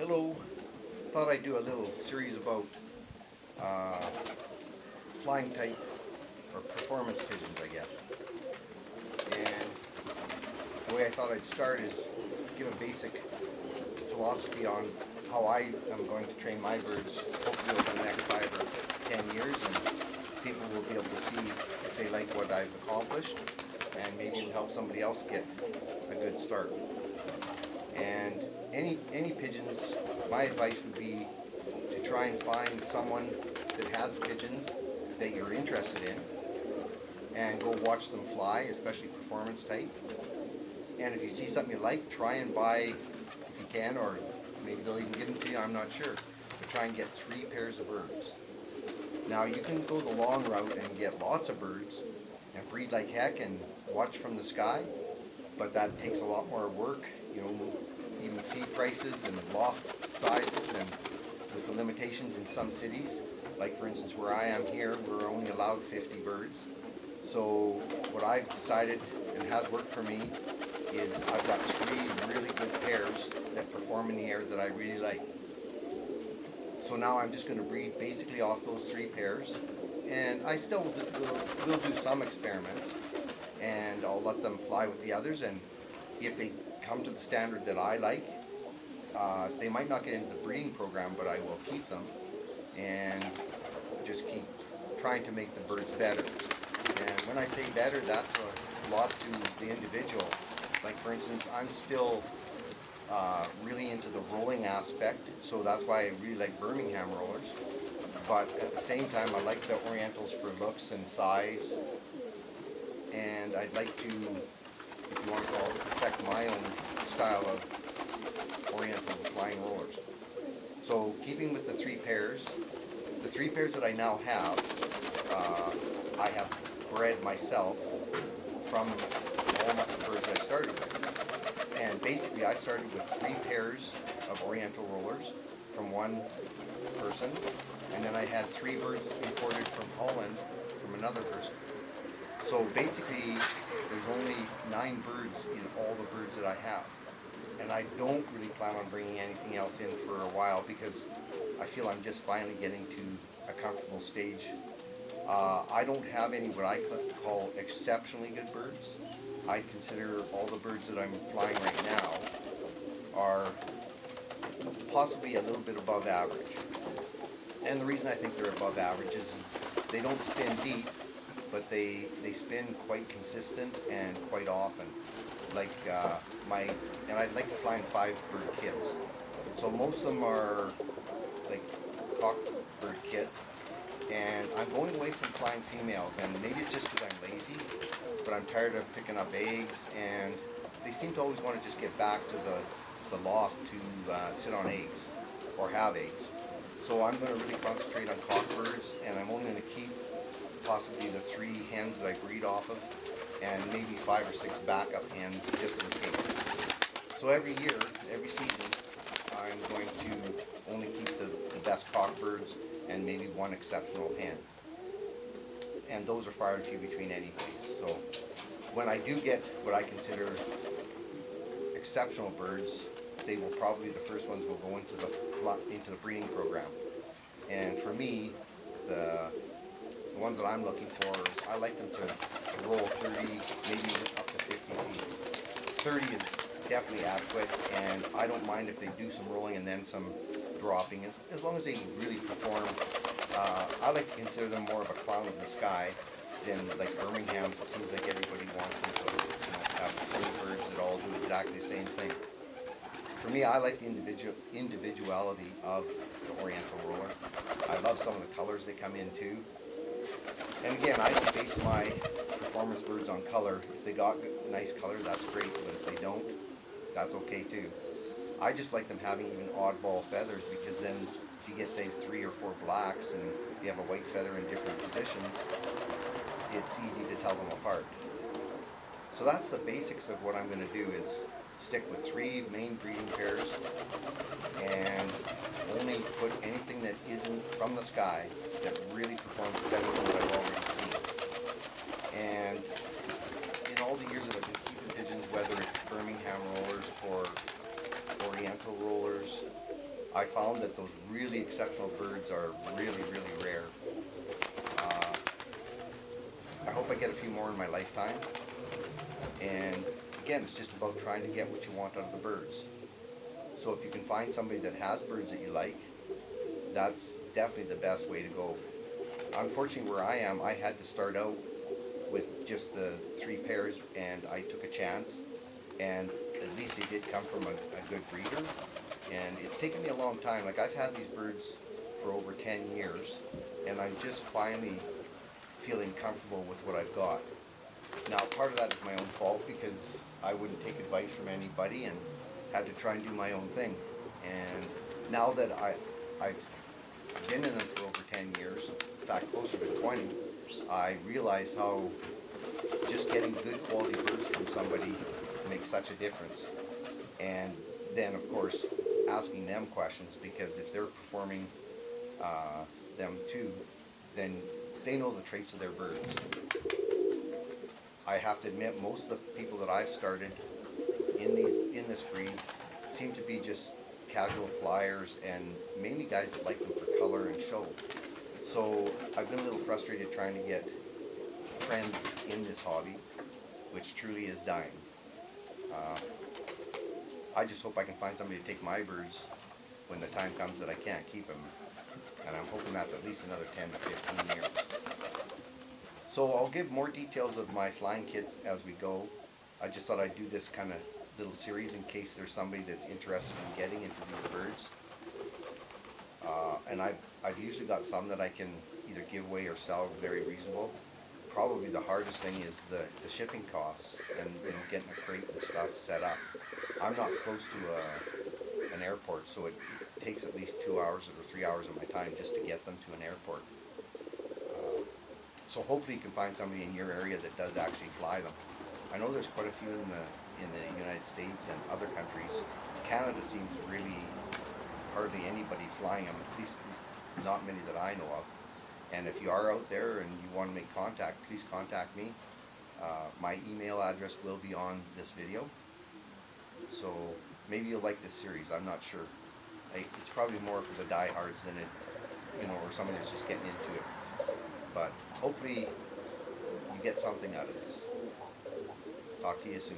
Hello. Thought I'd do a little series about flying type or performance pigeons, I guess. And the way I thought I'd start is give a basic philosophy on how I am going to train my birds, hopefully over the next 5 or 10 years, and people will be able to see if they like what I've accomplished, and maybe it'll help somebody else get a good start. And any pigeons, my advice would be to try and find someone that has pigeons that you're interested in and go watch them fly, especially performance type. And if you see something you like, try and buy, if you can, or maybe they'll even give them to you, I'm not sure, but try and get 3 pairs of birds. Now you can go the long route and get lots of birds and breed like heck and watch from the sky, but that takes a lot more work, even feed prices and loft sizes, and with the limitations in some cities, like for instance where I am here, we're only allowed 50 birds. So what I've decided, and has worked for me, is I've got 3 really good pairs that perform in the air that I really like. So now I'm just going to breed basically off those 3 pairs, and I still will do some experiments, and I'll let them fly with the others, and if they come to the standard that I like, they might not get into the breeding program, but I will keep them and just keep trying to make the birds better. And when I say better, that's a lot to the individual. Like for instance, I'm still really into the rolling aspect, so that's why I really like Birmingham rollers. But at the same time, I like the Orientals for looks and size, and I'd like to, if you want to call it, perfect my own style of Oriental flying rollers. So keeping with the 3 pairs, the 3 pairs that I now have, I have bred myself from all my birds I started with. And basically I started with 3 pairs of Oriental rollers from one person, and then I had 3 birds imported from Holland from another person. So basically there's only 9 birds in all the birds that I have. And I don't really plan on bringing anything else in for a while because I feel I'm just finally getting to a comfortable stage. I don't have any what I call exceptionally good birds. I consider all the birds that I'm flying right now are possibly a little bit above average. And the reason I think they're above average is they don't spin deep, but they spin quite consistent and quite often. Like and I'd like to fly in 5 bird kits. So most of them are like cock bird kits, and I'm going away from flying females, and maybe it's just because I'm lazy, but I'm tired of picking up eggs, and they seem to always want to just get back to the loft to sit on eggs or have eggs. So I'm going to really concentrate on cock birds, and I'm only going to keep possibly the 3 hens that I breed off of, and maybe 5 or 6 backup hens just in case. So every year, every season, I'm going to only keep the best cock birds and maybe 1 exceptional hen. And those are far and few between anyways. So when I do get what I consider exceptional birds, they will probably, the first ones will go into the breeding program. And for me, the ones that I'm looking for is I like them to roll 30, maybe up to 50 feet. 30 is definitely adequate, and I don't mind if they do some rolling and then some dropping, as long as they really perform. I like to consider them more of a clown in the sky than like Birmingham's. It seems like everybody wants them to have 20 birds that all do exactly the same thing. For me, I like the individuality of the Oriental roller. I love some of the colors they come in too. And again, I don't base my performance birds on color. If they got nice color, that's great, but if they don't, that's okay too. I just like them having even oddball feathers, because then if you get, say, 3 or 4 blacks and you have a white feather in different positions, it's easy to tell them apart. So that's the basics of what I'm going to do, is stick with 3 main breeding pairs and only put anything that isn't from the sky that really performs better than what I've already seen. And in all the years that I've been keeping pigeons, whether it's Birmingham rollers or Oriental rollers, I found that those really exceptional birds are really, really rare. Uh, I hope I get a few more in my lifetime. And again, it's just about trying to get what you want out of the birds. So if you can find somebody that has birds that you like, that's definitely the best way to go. Unfortunately, where I am, I had to start out with just the 3 pairs, and I took a chance, and at least they did come from a good breeder. And it's taken me a long time. Like, I've had these birds for over 10 years, and I'm just finally feeling comfortable with what I've got. Now, part of that is my own fault because I wouldn't take advice from anybody and had to try and do my own thing. And now that I've been in them for over 10 years, in fact closer to 20, I realize how just getting good quality birds from somebody makes such a difference. And then of course asking them questions, because if they're performing them too, then they know the traits of their birds. I have to admit, most of the people that I've started in this breed seem to be just casual flyers, and mainly guys that like them for color and show. So I've been a little frustrated trying to get friends in this hobby, which truly is dying. I just hope I can find somebody to take my birds when the time comes that I can't keep them, and I'm hoping that's at least another 10 to 15 years. So I'll give more details of my flying kits as we go. I just thought I'd do this kind of little series in case there's somebody that's interested in getting into these birds. And I've usually got some that I can either give away or sell very reasonable. Probably the hardest thing is the shipping costs and getting a crate and stuff set up. I'm not close to an airport, so it takes at least 2 hours or 3 hours of my time just to get them to an airport. So hopefully you can find somebody in your area that does actually fly them. I know there's quite a few in the United States and other countries. Canada seems really hardly anybody flying them, at least not many that I know of. And if you are out there and you want to make contact, please contact me. My email address will be on this video. So maybe you'll like this series, I'm not sure. It's probably more for the diehards than it, or somebody that's just getting into it. But hopefully you get something out of this. Talk to you soon.